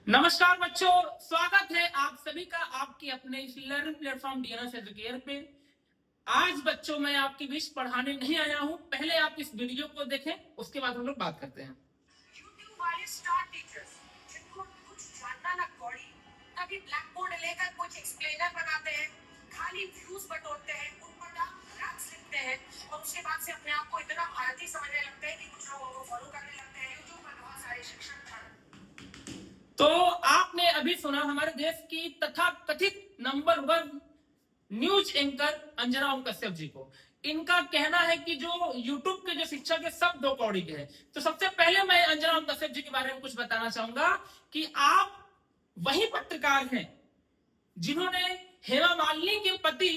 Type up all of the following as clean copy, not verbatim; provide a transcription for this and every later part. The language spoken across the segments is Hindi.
नमस्कार बच्चों, स्वागत है आप सभी का आपके अपने इस लर्निंग प्लेटफॉर्म डीएनएस एजुकेयर पे। आज बच्चों मैं आपकी विश पढ़ाने नहीं आया हूं। पहले आप इस वीडियो को देखें, उसके बाद हम लोग बात करते हैं। YouTube वाले स्टार टीचर्स जिनको कुछ जानना ना कौड़ी, तभी ब्लैक बोर्ड लेकर कुछ एक्सप्लेनर बनाते हैं, खाली व्यूज बटोरते हैं, उटपटांग रैप्स लिखते हैं और उसके बाद से अपने आप को इतना भारतीय समझने लगते हैं कि कुछ लोग उनको फॉलो करने लगते हैं। YouTube पर बहुत सारे शिक्षण तो आपने अभी सुना हमारे देश की तथा कथित number 1 news anchor Anjana Om Kashyap ji को। इनका कहना है कि जो YouTube के जो शिक्षक है सब दो कौड़ी के हैं। तो सबसे पहले मैं अंजना ओम कश्यप जी के बारे में कुछ बताना चाहूंगा कि आप वही पत्रकार हैं जिन्होंने हेमा मालिनी के पति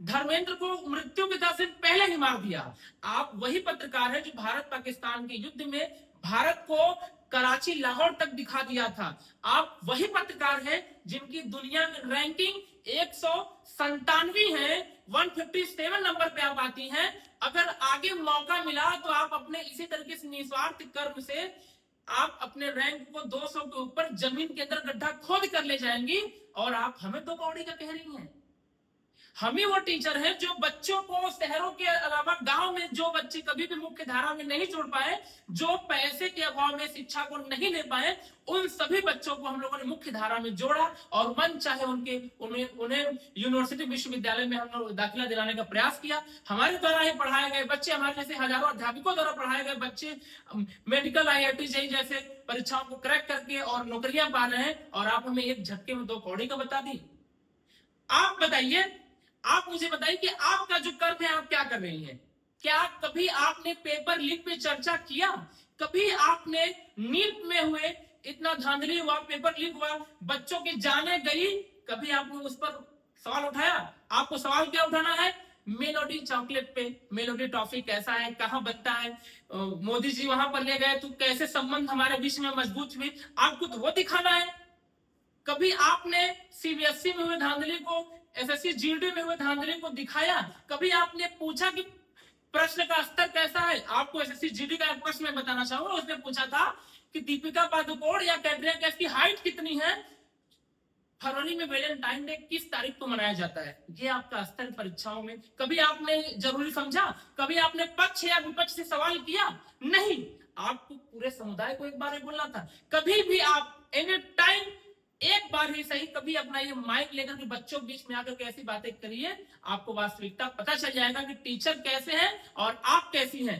धर्मेंद्र को मृत्यु के 10 दिन पहले ही मार दिया। आप वही पत्रकार हैं जो भारत पाकिस्तान के युद्ध में भारत को कराची लाहौर तक दिखा दिया था। आप वही पत्रकार हैं जिनकी दुनिया में रैंकिंग 197 है, 157 नंबर पे आप आती हैं। अगर आगे मौका मिला तो आप अपने इसी तरीके से निस्वार्थ कर्म से आप अपने रैंक को 200 के ऊपर जमीन के अंदर गड्ढा खोद कर ले जाएंगी और आप हमें दो कौड़ी का कह रही हैं। हम ही वो टीचर हैं जो बच्चों को शहरों के अलावा गांव में जो बच्चे कभी भी मुख्य धारा में नहीं जुड़ पाए, जो पैसे के अभाव में शिक्षा को नहीं ले पाए, उन सभी बच्चों को हम लोगों ने मुख्य धारा में जोड़ा और मन चाहे उन्हें यूनिवर्सिटी विश्वविद्यालय में हम लोग दाखिला दिलाने का प्रयास किया। हमारे द्वारा ही पढ़ाए गए बच्चे, हमारे जैसे हजारों अध्यापकों द्वारा पढ़ाए गए बच्चे मेडिकल IIT जेई जैसे परीक्षाओं को क्रैक करके और नौकरियां पा रहे हैं और आप हमें एक झटके में दो कौड़ी का बता दी। आप बताइए, आप मुझे बताइए कि आपका जो कर्म है आप क्या कर रही हैं? क्या कभी आपने पेपर लीक पे चर्चा किया? कभी आपने नीट में हुए इतना धांधली हुआ, पेपर लीक हुआ, बच्चों की जाने गई, कभी आपने उस पर सवाल उठाया? आपको सवाल क्या उठाना है? मेलोडी चॉकलेट पे मेलोडी टॉफी कैसा है, कहां बनता है, मोदी जी वहां पर ले गए तो कैसे संबंध हमारे बीच में मजबूत हुए, आपको तो वो दिखाना है। कभी आपने CBSE में हुए धांधली को, SSC GD में हुए धांधली को दिखाया? कभी आपने पूछा कि प्रश्न का स्तर कैसा है? आपको SSC GD का एक प्रश्न मैं बताना चाहूंगा। उसने पूछा था कि दीपिका पादुकोण या कैटरीना कैफ की हाइट कितनी है, फरवरी में वैलेंटाइन डे किस तारीख को मनाया जाता है? ये आपका स्तर परीक्षाओं में कभी आपने जरूरी समझा? कभी आपने पक्ष या विपक्ष से सवाल किया? नहीं, आपको पूरे समुदाय को एक बार बोलना था। कभी भी आप एनी टाइम एक बार ही सही कभी अपना ये माइक लेकर के बच्चों के बीच में आकर के ऐसी बातें करिए, आपको वास्तविकता पता चल जाएगा कि टीचर कैसे हैं और आप कैसी हैं।